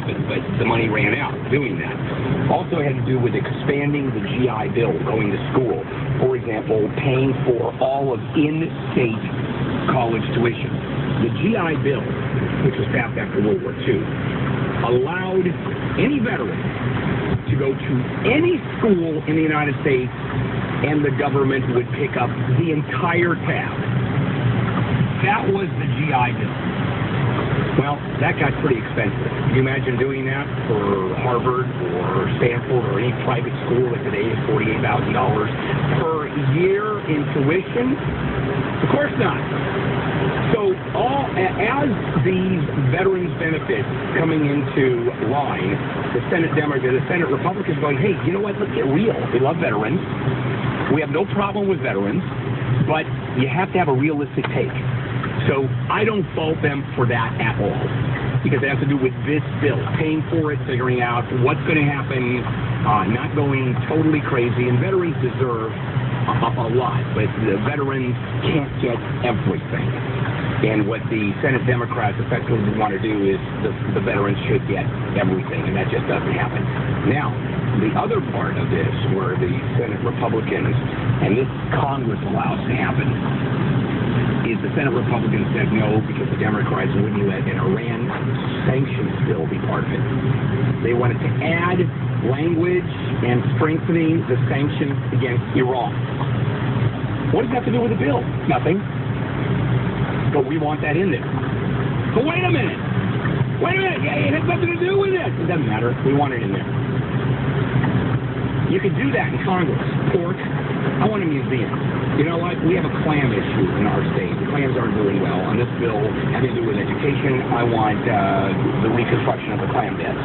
happened, but the money ran out doing that. Also had to do with expanding the GI Bill, going to school. For example, paying for all of in-state college tuition. The GI Bill, which was passed after World War II, allowed any veteran to go to any school in the United States and the government would pick up the entire tab. That was the GI Bill. Well, that got pretty expensive. Can you imagine doing that for Harvard or Stanford or any private school that today is $48,000 per year in tuition? Of course not. So as these veterans benefits coming into line, the Senate Republicans going, hey, you know what, let's get real. We love veterans. We have no problem with veterans, but you have to have a realistic take. So I don't fault them for that at all, because it has to do with this bill, paying for it, figuring out what's going to happen, not going totally crazy. And veterans deserve a lot, but the veterans can't get everything. And what the Senate Democrats effectively want to do is the veterans should get everything, and that just doesn't happen. Now, the other part of this, where the Senate Republicans, and this Congress allows to happen, is the Senate Republicans said no because the Democrats wouldn't let an Iran sanctions bill be part of it. They wanted to add language and strengthening the sanctions against Iran. What does that have to do with the bill? Nothing. But we want that in there. But wait a minute. Yeah, it has nothing to do with it. It doesn't matter. We want it in there. You could do that in Congress. Pork. I want a museum. You know what? We have a clam issue in our state. The clams aren't doing well. On this bill having to do with education, I want the reconstruction of the clam beds.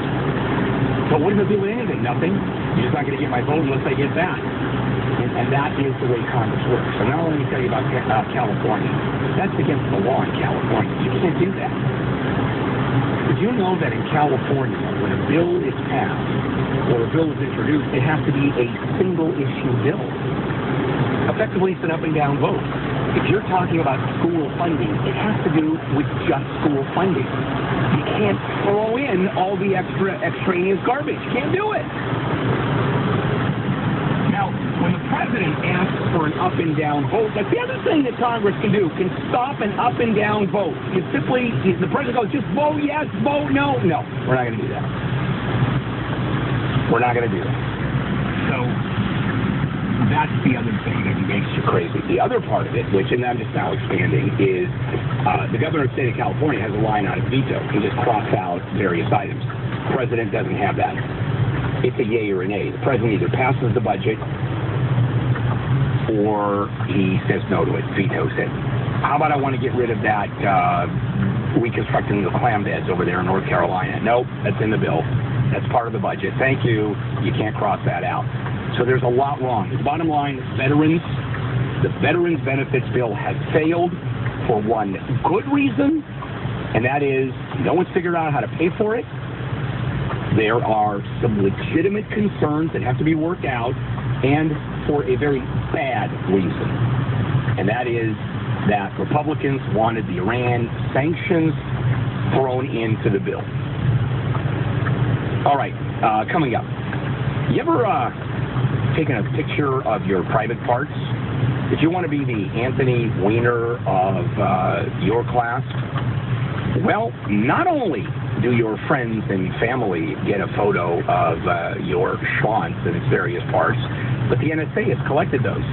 But what does it do with anything? Nothing. You're just not going to get my vote unless I get that. And that is the way Congress works. So now let me tell you about California. That's against the law in California. You can't do that. Did you know that in California, when a bill is passed or a bill is introduced, it has to be a single-issue bill? Effectively, it's an up-and-down vote. If you're talking about school funding, it has to do with just school funding. You can't throw in all the extraneous garbage. You can't do it. Now, when the president asks for an up-and-down vote, that's the other thing that Congress can do, can stop an up-and-down vote. The president goes, just vote yes, vote no. No, we're not going to do that. We're not going to do that. So that's the other thing that makes you crazy. The other part of it, which, and I'm just now expanding, is the governor of the state of California has a line on his veto. He just crossed out various items. The president doesn't have that. It's a yay or a nay. The president either passes the budget or he says no to it, vetoes it. How about I want to get rid of that reconstructing the clam beds over there in North Carolina? Nope, that's in the bill. That's part of the budget. Thank you. You can't cross that out. So there's a lot wrong. The bottom line, the Veterans Benefits Bill has failed for one good reason, and that is no one's figured out how to pay for it. There are some legitimate concerns that have to be worked out, and for a very bad reason. And that is that Republicans wanted the Iran sanctions thrown into the bill. All right, coming up. You ever taken a picture of your private parts? If you want to be the Anthony Weiner of your class, well, not only do your friends and family get a photo of your schwanz and its various parts, but the NSA has collected those.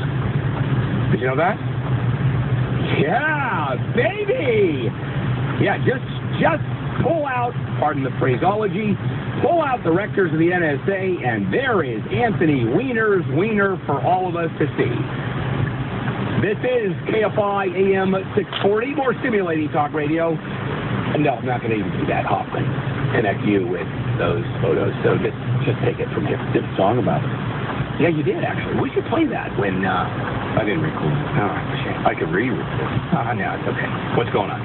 Did you know that? Yeah, baby! Yeah, just pull out, pardon the phraseology, pull out the records of the NSA, and there is Anthony Weiner's wiener for all of us to see. This is KFI AM 640, more stimulating talk radio. No, I'm not going to even do that often. Connect you with those photos, so just take it from here. Did a song about it. Yeah, you did, actually. We should play that when, I didn't record. Oh, shame. I could re-record. No, it's okay. What's going on?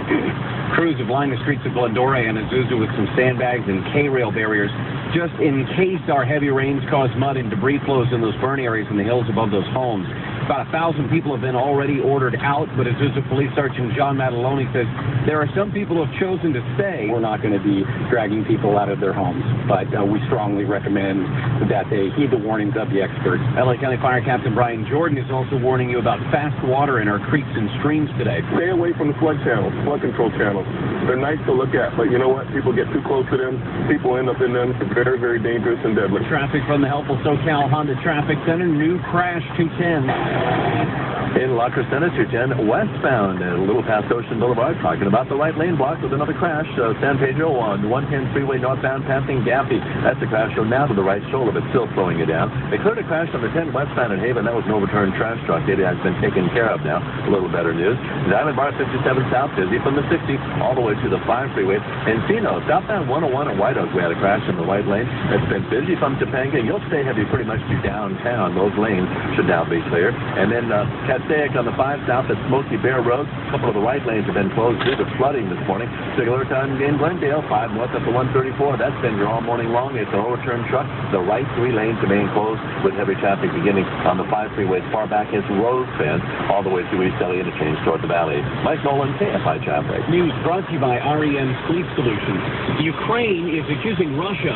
Crews have lined the streets of Glendora and Azusa with some sandbags and K-rail barriers, just in case our heavy rains cause mud and debris flows in those burn areas in the hills above those homes. About 1,000 people have been already ordered out, but Azusa Police Sergeant John Mataloni says there are some people who have chosen to stay. We're not going to be dragging people out of their homes, but we strongly recommend that they heed the warnings of the experts. LA County Fire Captain Brian Jordan is also warning you about fast water in our creeks and streams today. Stay away from the flood channels, flood control channels. They're nice to look at, but you know what? People get too close to them. People end up in them. It's very, very dangerous and deadly. Traffic from the helpful SoCal Honda Traffic Center. New crash 210. In La Crescenta, 210 westbound, a little past Ocean Boulevard, talking about the right lane blocked with another crash. San Pedro on 110 freeway northbound passing Gaffey. That's the crash show now to the right shoulder, but still slowing you down. They cleared a crash on the 10 westbound in Haven. That was an overturned trash truck. It has been taken care of now. A little better news. Diamond Bar 57 south, busy from the 60 all the way to the 5 freeway. Encino, southbound 101 at White Oak, we had a crash in the right lane. It's been busy from Topanga. You'll stay heavy pretty much to downtown. Those lanes should now be clear. And then Passaic on the 5 south, that's mostly bare roads. A couple of the right lanes have been closed due to flooding this morning. Similar time in Glendale, 5 north up to 134. That's been here all morning long. It's an overturned truck. The right 3 lanes remain closed with heavy traffic beginning on the 5 freeway as far back as Rosebend, all the way through East LA interchange toward the valley. Mike Nolan, KFI Traffic. News brought to you by REM Sleep Solutions. Ukraine is accusing Russia